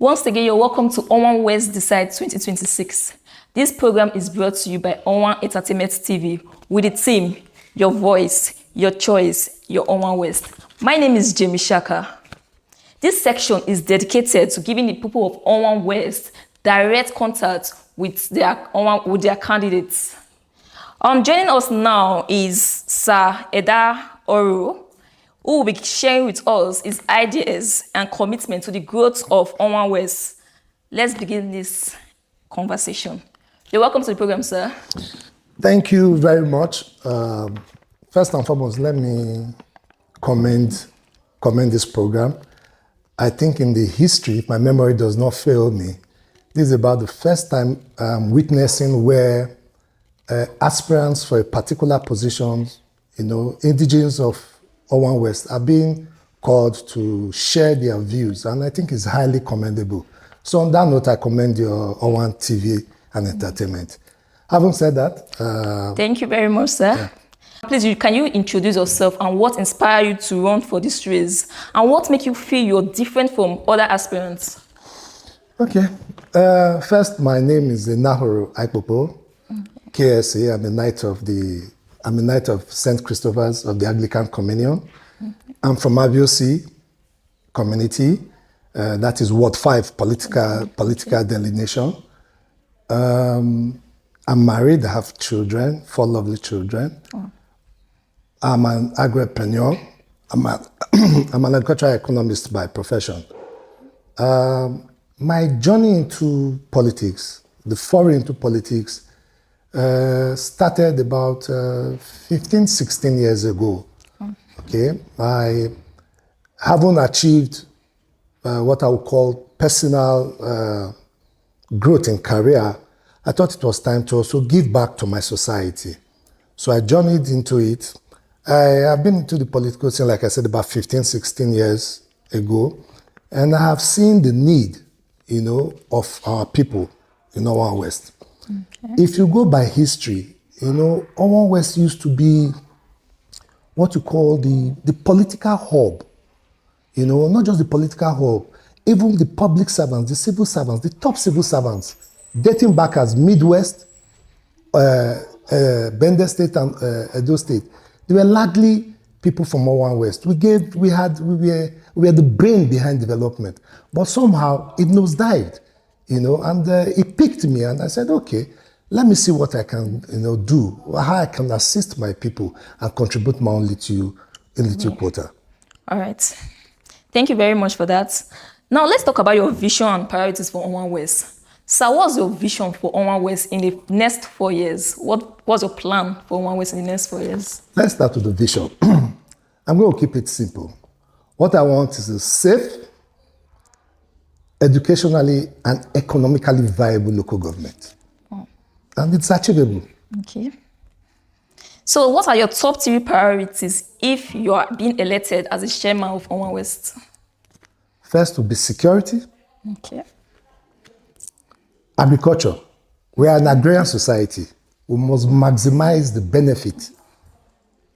Once again, you're welcome to OWAN West Decide 2026. This program is brought to you by Owan Entertainment TV with the team, your voice, your choice, your Owan West. My name is Jamie Shaka. This section is dedicated to giving the people of Owan West direct contact with their candidates. Joining us now is Sir ENAHORO, who will be sharing with us his ideas and commitment to the growth of Owan West. Let's begin this conversation. You're welcome to the program, sir. Thank you very much. First and foremost, let me commend this program. I think in the history, if my memory does not fail me, this is about the first time I'm witnessing where aspirants for a particular position, indigenes of Owan West are being called to share their views, and I think it's highly commendable. So on that note, I commend your Owan TV and Entertainment. Having said that... Thank you very much, sir. Yeah. Please, can you introduce yourself and what inspired you to run for this race? And what makes you feel you're different from other aspirants? Okay. First, my name is ENAHORO AIKPOKPO, KSA. I'm a Knight of St. Christopher's of the Anglican Communion. I'm from Abiosi community. That is Ward 5 political delineation. I'm married. I have children, 4 lovely children. Oh. I'm an agripreneur. I'm an agricultural economist by profession. My journey into politics, the foray into politics, started about 15, 16 years ago. Okay, I haven't achieved what I would call personal growth in career. I thought it was time to also give back to my society. So I journeyed into it. I have been into the political scene, like I said, about 15, 16 years ago. And I have seen the need, of our people in Owan West. Okay. If you go by history, Owan West used to be what you call the political hub. Not just the political hub, even the public servants, the civil servants, the top civil servants, dating back as Midwest, Bender State and Edo State. They were largely people from Owan West. We were the brain behind development, but somehow it nosedived, and it picked me, and I said, okay, let me see what I can, do, how I can assist my people and contribute my own little quota. All right. Thank you very much for that. Now let's talk about your vision and priorities for Owan West. So what's your vision for Owan West in the next 4 years? What's your plan for Owan West in the next 4 years? Let's start with the vision. I'm going to keep it simple. What I want is a safe, educationally and economically viable local government. Oh. And it's achievable. Okay. So what are your top 3 priorities if you are being elected as a chairman of Owan West? First will be security. Okay. Agriculture. We are an agrarian society. We must maximize the benefit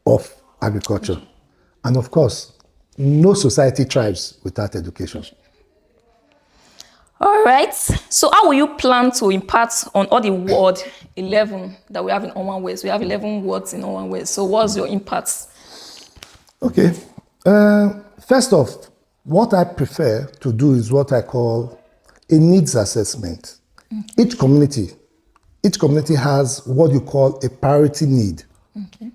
of agriculture. And of course, no society thrives without education. All right. So how will you plan to impact on all the Ward 11 that we have in Owan West? We have 11 wards in Owan West. So what's your impact? Okay. First off, what I prefer to do is what I call a needs assessment. Okay. Each community has what you call a priority need. Okay.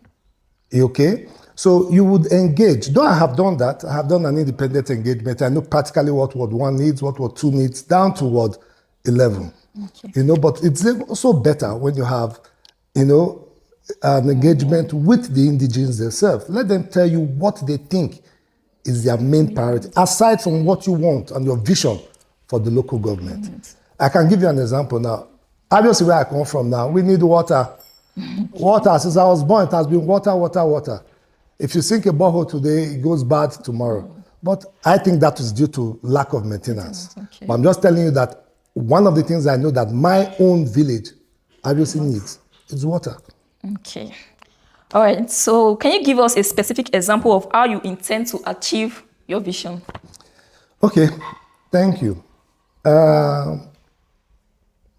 Okay? So you would engage. Though I have done that, I have done an independent engagement. I know practically what Ward 1 needs, what Ward 2 needs, down to Ward 11. Okay. But it's also better when you have, an engagement with the indigenes themselves. Let them tell you what they think is their main priority, aside from what you want and your vision for the local government. I can give you an example now. Obviously, where I come from now, we need water. Water, since I was born, it has been water, water, water. If you sink a borehole today, it goes bad tomorrow. But I think that is due to lack of maintenance. Okay. But I'm just telling you that one of the things I know that my own village obviously needs is water. Okay. All right. So can you give us a specific example of how you intend to achieve your vision? Okay. Thank you. The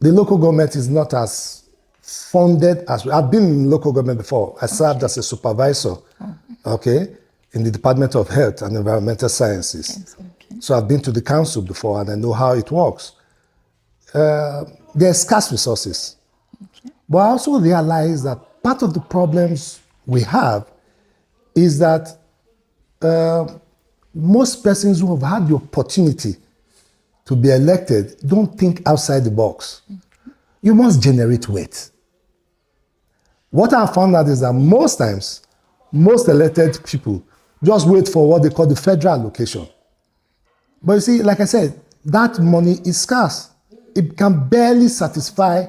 local government is not as funded as I've been in local government before. I served as a supervisor, okay, in the Department of Health and Environmental Sciences. Yes, okay. So I've been to the council before and I know how it works. There are scarce resources. Okay. But I also realize that part of the problems we have is that most persons who have had the opportunity to be elected don't think outside the box. You must generate wealth. What I found out is that most times, most elected people just wait for what they call the federal allocation. But you see, like I said, that money is scarce. It can barely satisfy,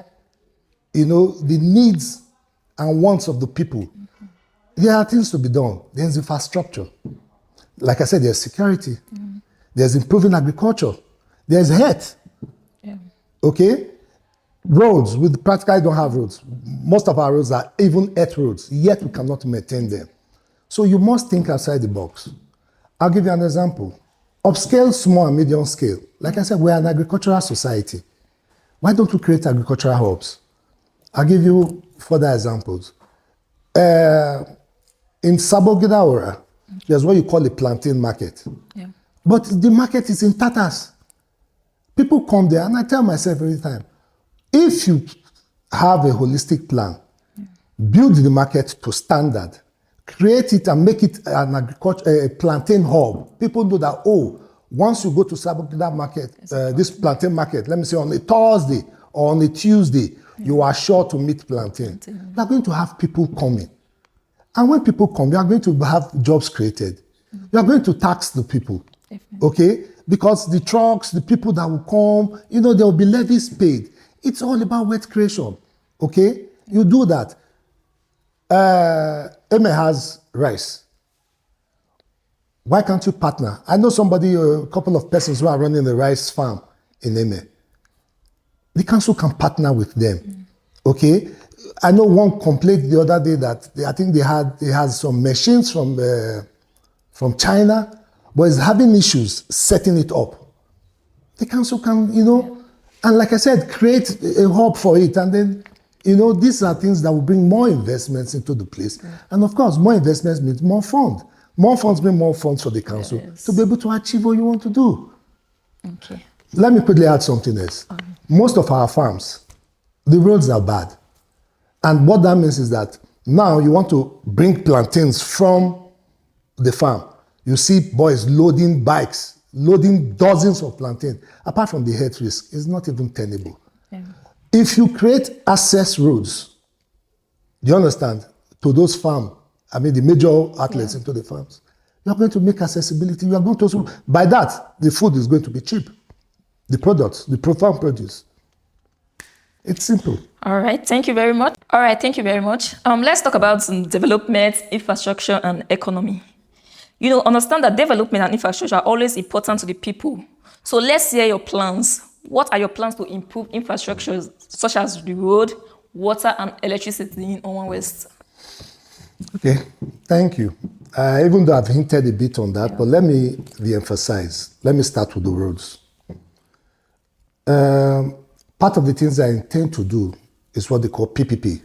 the needs and wants of the people. There are things to be done. There's infrastructure. Like I said, there's security. There's improving agriculture. There's health. Yeah. Okay? Roads, we practically don't have roads. Most of our roads are even earth roads, yet we cannot maintain them. So you must think outside the box. I'll give you an example. Upscale, small and medium scale. Like I said, we're an agricultural society. Why don't we create agricultural hubs? I'll give you further examples. In Sabogida, there's what you call a plantain market. Yeah. But the market is in tatters. People come there, and I tell myself every time, if you have a holistic plan, build the market to standard, create it and make it an agriculture, a plantain hub. People know that, once you go to Sabogida market, this plantain market, let me say on a Thursday or on a Tuesday, you are sure to meet plantain. You're going to have people coming. And when people come, you are going to have jobs created. You are going to tax the people. Definitely. Okay? Because the trucks, the people that will come, there will be levies paid. It's all about wealth creation. Okay? You do that. Eme has rice. Why can't you partner? I know a couple of persons who are running a rice farm in Eme. The council can partner with them. Okay? I know one complaint the other day that I think they had some machines from China, but is having issues setting it up. The council can, and like I said, create a hub for it. And then, these are things that will bring more investments into the place. Yeah. And of course, more investments means more funds. More funds mean more funds for the council to be able to achieve what you want to do. Okay. Let me quickly add something else. Most of our farms, the roads are bad. And what that means is that now you want to bring plantains from the farm. You see boys loading bikes, loading dozens of plantains. Apart from the health risk, it's not even tenable. Yeah. If you create access roads, do you understand, to those farms, the major outlets into the farms, you are going to make accessibility. You are going to also, by that, the food is going to be cheap. The products, the farm produce. It's simple. All right, thank you very much. Let's talk about some development, infrastructure, and economy. Understand that development and infrastructure are always important to the people. So let's hear your plans. What are your plans to improve infrastructures such as the road, water, and electricity in Owan West? Okay, thank you. Even though I've hinted a bit on that, but let me re-emphasize. Let me start with the roads. Part of the things I intend to do is what they call PPP,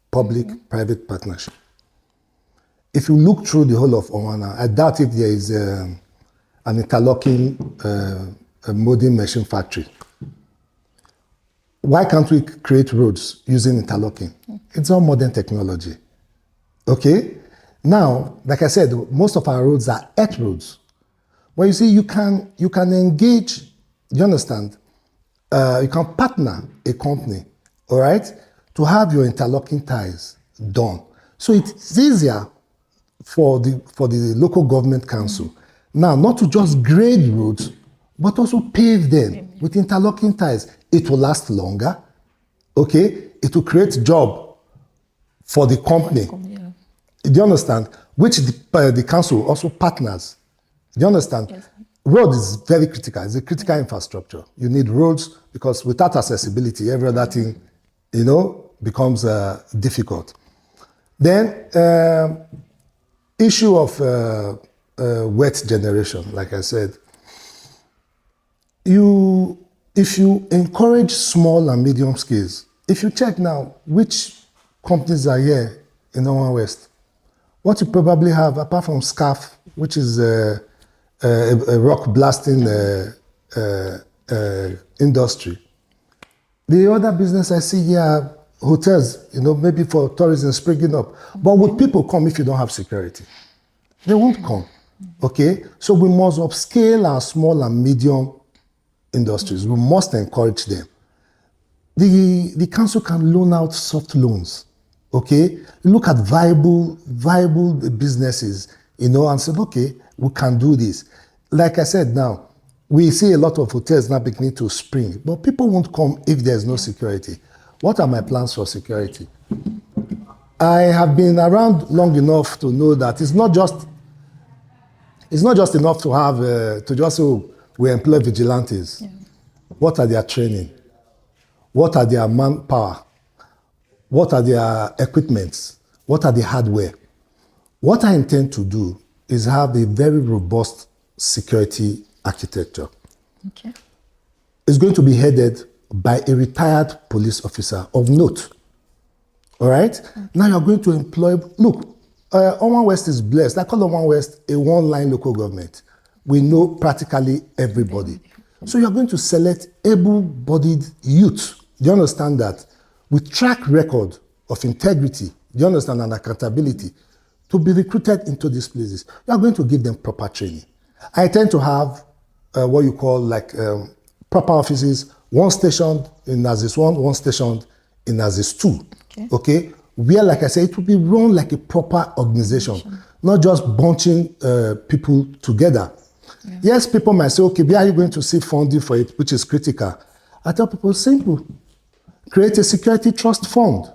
Public-Private Partnership. If you look through the whole of Owana, I doubt if there is an interlocking molding machine factory. Why can't we create roads using interlocking? It's all modern technology. Okay? Now, like I said, most of our roads are earth roads. But you see, you can engage, do you understand? You can partner a company, all right, to have your interlocking ties done. So it's easier for the local government council now not to just grade roads, but also pave them with interlocking ties. It will last longer, okay? It will create job for the company. Do you understand? Which the council also partners. Do you understand? Yes. Road is very critical. It's a critical infrastructure. You need roads because without accessibility, every other thing, becomes difficult. Then, issue of wealth generation, like I said, you if you encourage small and medium scales, if you check now which companies are here in Owan West, what you probably have, apart from SCAF, which is a rock blasting industry, the other business I see here are hotels, maybe for tourism springing up. But would people come if you don't have security? They won't come, okay? So we must upscale our small and medium industries. We must encourage them. The council can loan out soft loans, okay? Look at viable businesses, and say, okay, we can do this. Like I said now, we see a lot of hotels now beginning to spring, but people won't come if there's no security. What are my plans for security? I have been around long enough to know that it's not just enough to have to just say, we employ vigilantes. Yeah. What are their training? What are their manpower? What are their equipments? What are the hardware? What I intend to do is have a very robust security architecture. Okay. It's going to be headed by a retired police officer of note. All right? Okay. Now you're going to employ, look, Owan West is blessed. I call Owan West a one-line local government. We know practically everybody. So you're going to select able-bodied youth. Do you understand that? With track record of integrity, do you understand, and accountability, to be recruited into these places. You are going to give them proper training. I tend to have what you call proper offices, one stationed in Nazis 1, one stationed in Nazis 2. Okay? Where, like I said, it will be run like a proper organization, not just bunching people together. Yeah. Yes, people might say, okay, where are you going to seek funding for it, which is critical? I tell people, simple. Create a security trust fund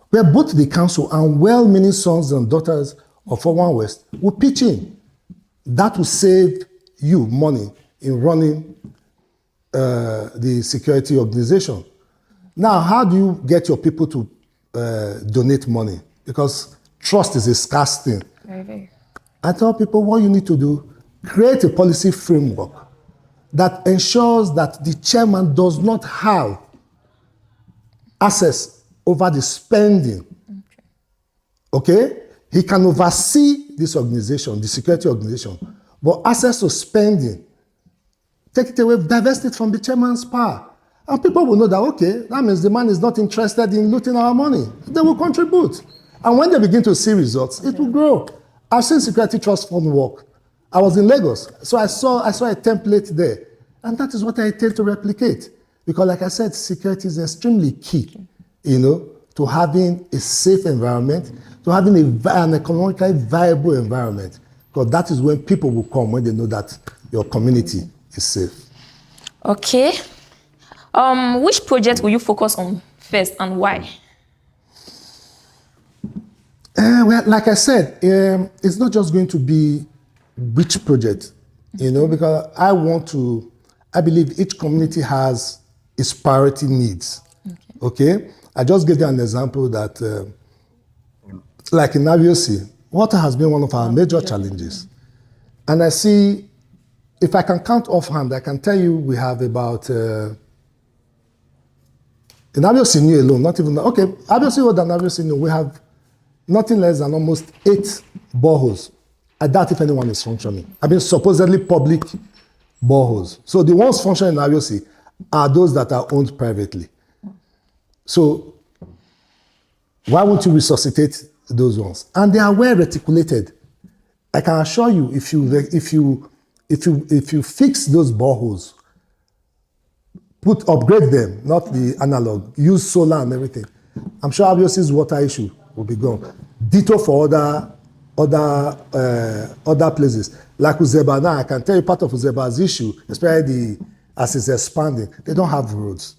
where both the council and well-meaning sons and daughters of Owan West will pitch in. That will save you money in running the security organization. Now, how do you get your people to donate money? Because trust is a scarce thing. Very. I tell people what you need to do, create a policy framework that ensures that the chairman does not have access over the spending. Okay? He can oversee this organization, the security organization, but access to spending, take it away, divest it from the chairman's power. And people will know that, okay, that means the man is not interested in looting our money. They will contribute. And when they begin to see results, it will grow. I've seen security trust fund work. I was in Lagos, so I saw a template there. And that is what I intend to replicate. Because like I said, security is extremely key, to having a safe environment, to having an economically viable environment. Because that is when people will come, when they know that your community is safe. Okay. Which project will you focus on first and why? Well, like I said, it's not just going to be which project, because I believe each community has its priority needs. Okay? I just gave you an example that, like in Aviosi, water has been one of our major challenges. And I see, if I can count offhand, I can tell you we have about, in Aviosi New alone, not even, okay, Aviosi Road and Aviosi New, we have nothing less than almost 8 boreholes. I doubt if anyone is functioning. I mean, supposedly public boreholes. So the ones functioning in Aviosi are those that are owned privately. So why won't you resuscitate those ones? And they are well reticulated. I can assure you, if you fix those boreholes, upgrade them, not the analog, use solar and everything, I'm sure Abiosi's water issue will be gone. Ditto for other places. Like Uzeba now, I can tell you part of Uzeba's issue, especially as it's expanding, they don't have roads.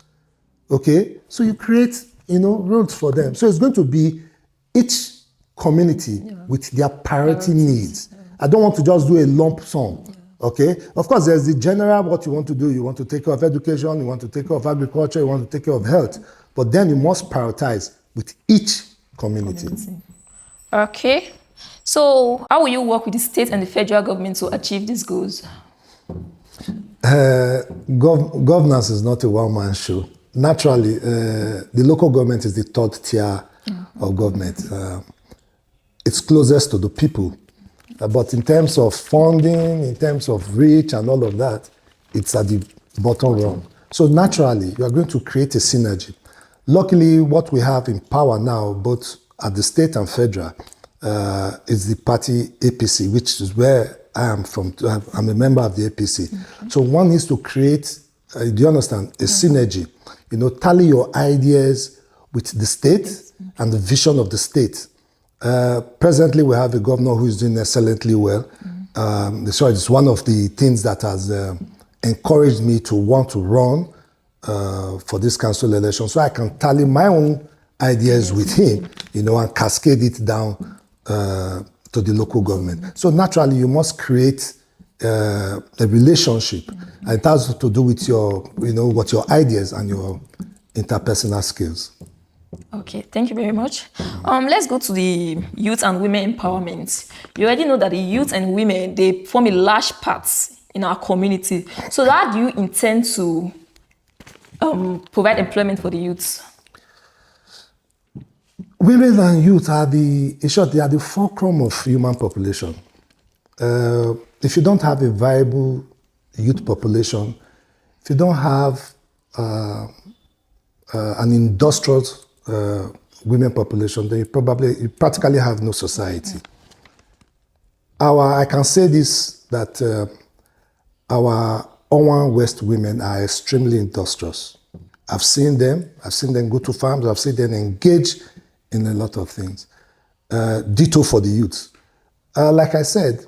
Okay? So you create, roads for them. So it's going to be each community with their priority needs. I don't want to just do a lump sum. Okay? Of course, there's the general what you want to do. You want to take care of education, you want to take care of agriculture, you want to take care of health. But then you must prioritize with each community. Okay. So how will you work with the state and the federal government to achieve these goals? Governance is not a one-man show. Naturally, the local government is the third tier of government. It's closest to the people. But in terms of funding, in terms of reach and all of that, it's at the bottom rung. So naturally, you are going to create a synergy. Luckily, what we have in power now, both at the state and federal, is the party APC, which is where I am from. I'm a member of the APC. So one needs to create, do you understand, a synergy. You know, tally your ideas with the state and the vision of the state. Presently, we have a governor who is doing excellently well. So it's one of the things that has encouraged me to want to run for this council election, so I can tally my own ideas with him, you know, and cascade it down to the local government. So naturally, you must create a relationship, and it has to do with your, you know, what your ideas and your interpersonal skills. Okay, thank you very much. Let's go to the youth and women empowerment. You already know that the youth and women, they form a large part in our community. So how do you intend to provide employment for the youths? Women and youth are in short, they are the fulcrum of human population. If you don't have a viable youth population, if you don't have an industrious women population, then you practically have no society. I can say this, that our Owan West women are extremely industrious. I've seen them go to farms, I've seen them engage in a lot of things. Ditto for the youth. Like I said,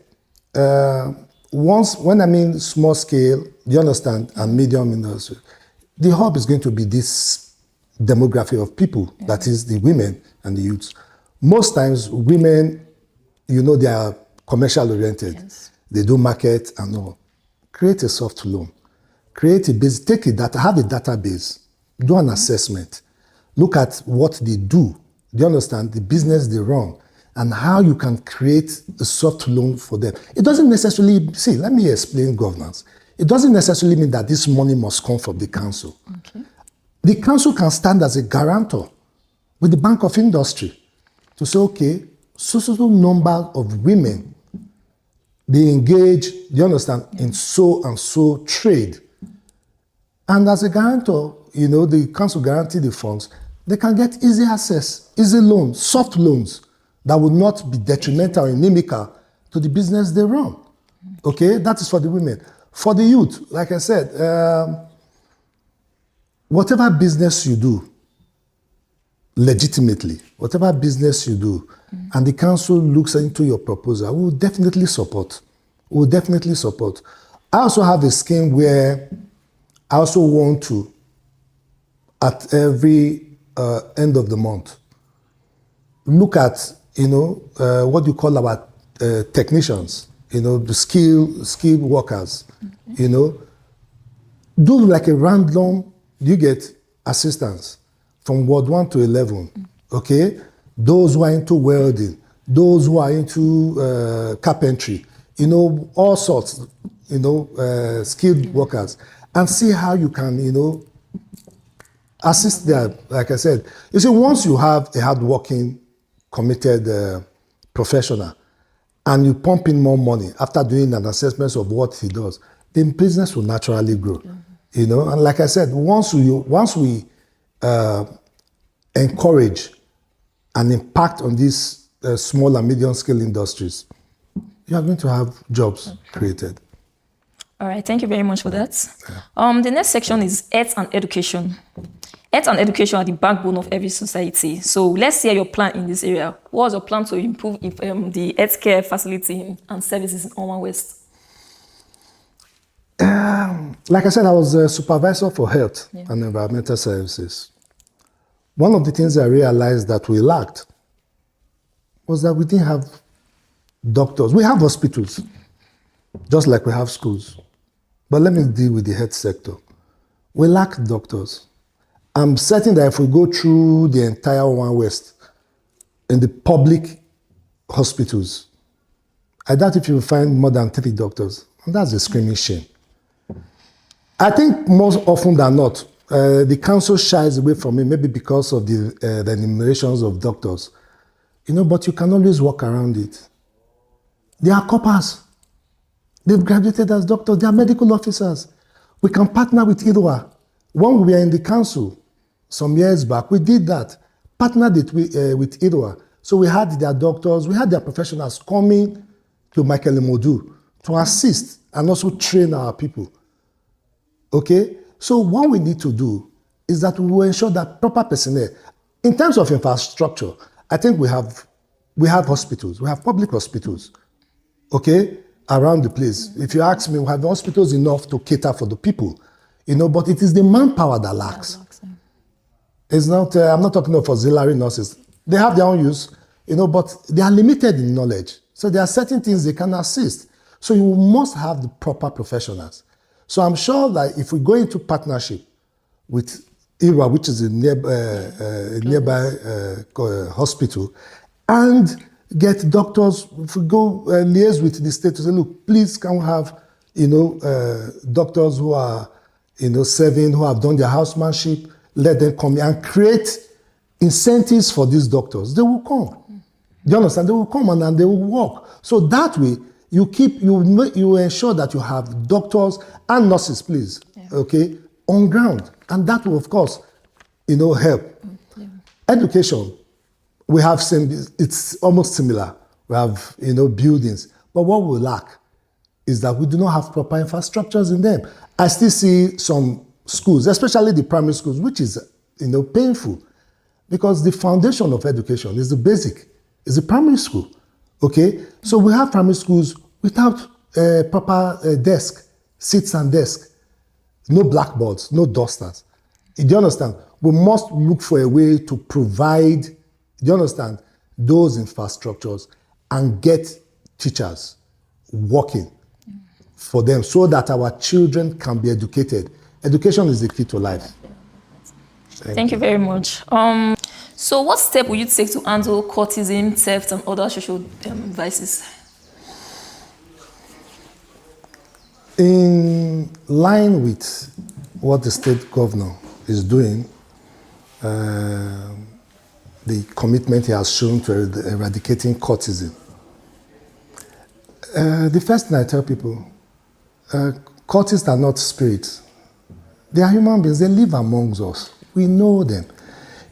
when I mean small scale, you understand, and medium industry, the hub is going to be this demography of people, that is the women and the youths. Most times, women, you know, they are commercial oriented. Yes. They do market and all. Create a soft loan. Create a base, take a data, have a database, do an assessment, look at what they do. Do you understand? The business they run, and how you can create a soft loan for them. It doesn't necessarily, see, let me explain governance. It doesn't necessarily mean that this money must come from the council. Okay. The council can stand as a guarantor with the Bank of Industry to say, okay, so number of women, they engage, do you understand, in so and so trade. And as a guarantor, you know, the council guarantee the funds, they can get easy access, easy loans, soft loans that will not be detrimental or inimical to the business they run. Okay, that is for the women. For the youth, like I said, whatever business you do, legitimately, whatever business you do, and the council looks into your proposal, we will definitely support. We will definitely support. I also have a scheme where I also want to, at every end of the month, look at, you know, what you call our technicians, you know, the skilled workers, you know, do like a random, you get assistance from Ward 1 to 11, okay? Those who are into welding, those who are into carpentry, you know, all sorts, you know, skilled workers, and see how you can, you know, assist them. Like I said, you see, once you have a hardworking, committed professional, and you pump in more money after doing an assessment of what he does, the business will naturally grow. You know, and like I said, once we encourage and impact on these small and medium scale industries, you are going to have jobs created. All right, thank you very much for that. The next section is health and education. Health and education are the backbone of every society. So let's hear your plan in this area. What was your plan to improve the healthcare facility and services in Owan West? Like I said, I was a supervisor for health and environmental services. One of the things I realized that we lacked was that we didn't have doctors. We have hospitals, just like we have schools. But let me deal with the health sector. We lack doctors. I'm certain that if we go through the entire Owan West in the public hospitals, I doubt if you will find more than 3 doctors. And that's a screaming shame. I think most often than not, the council shies away from it, maybe because of the enumerations of doctors. But you can always walk around it. They are coppers. They've graduated as doctors. They are medical officers. We can partner with IRWA. When we were in the council some years back, we did that. Partnered it with IRWA. So we had their doctors, we had their professionals coming to Michael Modu to assist and also train our people. Okay? So what we need to do is that we will ensure that proper personnel, in terms of infrastructure, I think we have hospitals, we have public hospitals, okay, around the place. If you ask me, we have hospitals enough to cater for the people, but it is the manpower that lacks. It's not, I'm not talking of auxiliary nurses. They have their own use, but they are limited in knowledge. So there are certain things they can assist. So you must have the proper professionals. So I'm sure that if we go into partnership with IRWA, which is a nearby hospital, and get doctors, if we go liaise with the state to say, look, please can we have, doctors who are, serving, who have done their housemanship, let them come and create incentives for these doctors. They will come. Do you understand? They will come and they will work. So that way, you ensure that you have doctors and nurses, please, okay, on ground. And that will, of course, help. Yeah. Education, we have it's almost similar. We have, buildings. But what we lack is that we do not have proper infrastructures in them. I still see some schools, especially the primary schools, which is, painful. Because the foundation of education is the basic, is the primary school. Okay? So we have primary schools without proper desk, seats and desks, no blackboards, no dusters. Do you understand? We must look for a way to provide, do you understand, those infrastructures and get teachers working for them so that our children can be educated. Education is the key to life. Thank you very much. So what step will you take to handle courtism, theft, and other social vices? In line with what the state governor is doing, the commitment he has shown to eradicating courtism, the first thing I tell people, courtists are not spirits. They are human beings. They live amongst us. We know them.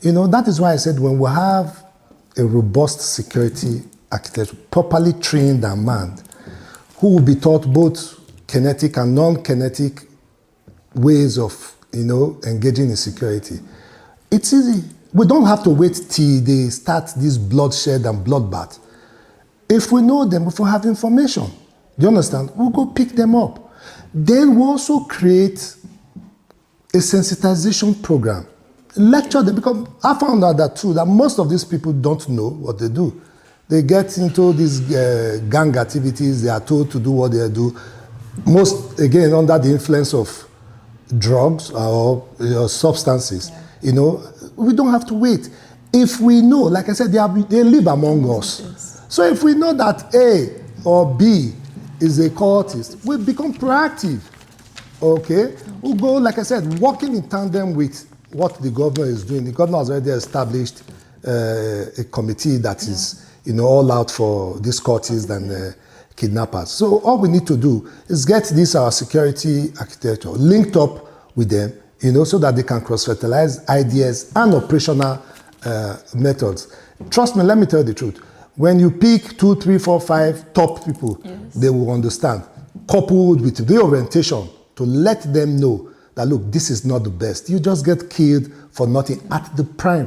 That is why I said when we have a robust security architecture, properly trained and manned, who will be taught both kinetic and non-kinetic ways of, engaging in security, it's easy. We don't have to wait till they start this bloodshed and bloodbath. If we know them, if we have information, do you understand? We'll go pick them up. Then we also create a sensitization program. Lecture them, because I found out that too, that most of these people don't know what they do. They get into these gang activities, they are told to do what they do. Most, again, under the influence of drugs or substances. Yeah. We don't have to wait. If we know, like I said, they live among us. Yes. So if we know that A or B is a cultist, we become proactive. Okay? We'll go, like I said, working in tandem with what the governor is doing. The governor has already established a committee that is, all out for these cultists and kidnappers. So all we need to do is get this our security architecture linked up with them, so that they can cross-fertilize ideas and operational methods. Trust me, let me tell you the truth. When you pick 2, 3, 4, 5 top people, yes, they will understand, coupled with the orientation to let them know that, look, this is not the best. You just get killed for nothing at the prime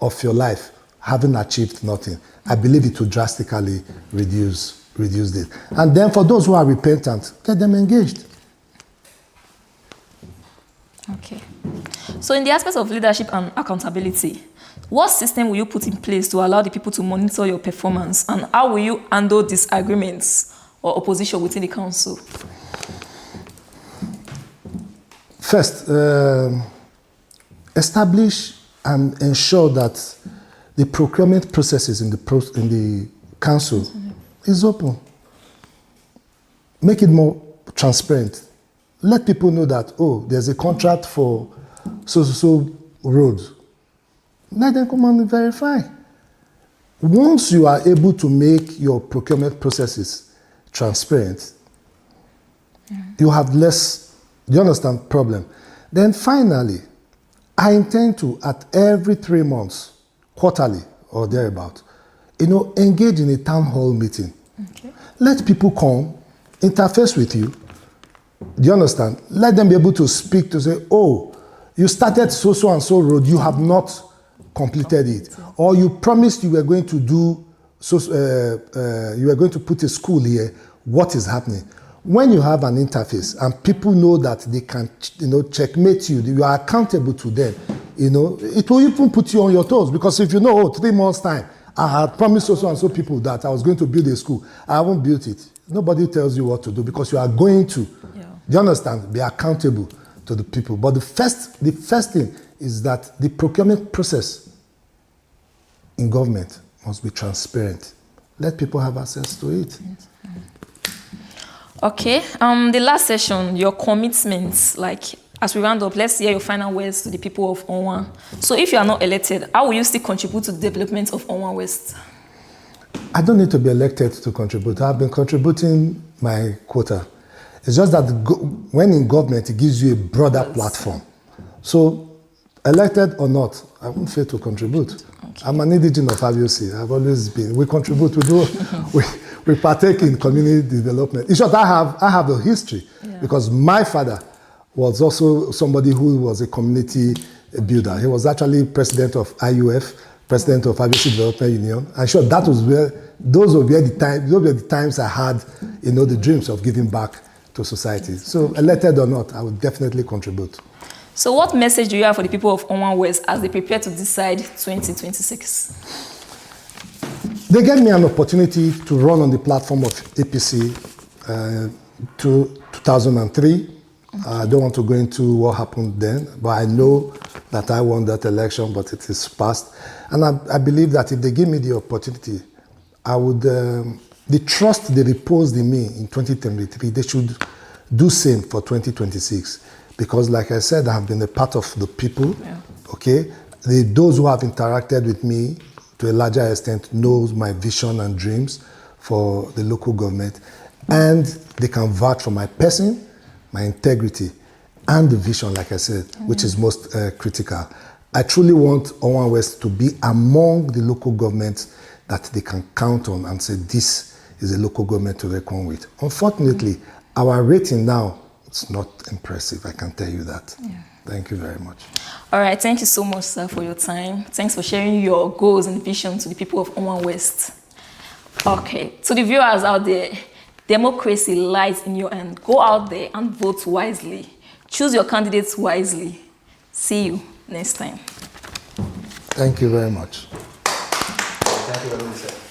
of your life, having achieved nothing. I believe it will drastically reduce this. And then for those who are repentant, get them engaged. Okay. So in the aspect of leadership and accountability, what system will you put in place to allow the people to monitor your performance, and how will you handle disagreements or opposition within the council? First, establish and ensure that the procurement processes in the council is open. Make it more transparent. let people know that, oh, there's a contract for so roads. Let them come and verify. Once you are able to make your procurement processes transparent, you have less, you understand, problem. Then finally, I intend to, at every 3 months, quarterly or thereabout, engage in a town hall meeting. Okay. Let people come, interface with you. Do you understand? Let them be able to speak to say, oh, you started so and so road, you have not completed it. Or you promised you were going to do, you were going to put a school here. What is happening? When you have an interface and people know that they can, checkmate you, you are accountable to them, it will even put you on your toes. Because if you know, 3 months' time, I had promised so and so people that I was going to build a school. I haven't built it. Nobody tells you what to do because you are going to. Yeah. Do you understand? Be accountable to the people. But the first thing is that the procurement process in government must be transparent. Let people have access to it. Yes. Okay. The last session, your commitments, as we round up, let's hear your final words to the people of Owan. So if you are not elected, how will you still contribute to the development of Owan West? I don't need to be elected to contribute. I've been contributing my quota. It's just that when in government, it gives you a broader platform. So elected or not, I won't fail to contribute. Okay. I'm an indigene of IBOC. I've always been. We contribute. We partake in community development. In short, I have a history because my father was also somebody who was a community builder. He was actually president of IUF, president of IBC Development Union. I'm sure that was those were the times I had, the dreams of giving back to society. So elected or not, I would definitely contribute. So what message do you have for the people of Owan West as they prepare to decide 2026? They gave me an opportunity to run on the platform of APC to 2003. I don't want to go into what happened then, but I know that I won that election, but it is past. And I believe that if they give me the opportunity, I would, the trust they reposed in me in 2023, they should do same for 2026. Because like I said, I have been a part of the people, okay? Those who have interacted with me to a larger extent knows my vision and dreams for the local government. And they can vouch for my person, my integrity, and the vision, like I said, which is most critical. I truly want Owan West to be among the local governments that they can count on and say, this is a local government to reckon with. Unfortunately, our rating now, it's not impressive, I can tell you that. Yeah. Thank you very much. All right, thank you so much, sir, for your time. Thanks for sharing your goals and vision to the people of Owan West. Okay, to the viewers out there, democracy lies in your hand. Go out there and vote wisely. Choose your candidates wisely. See you next time. Thank you very much. Thank you very much, sir.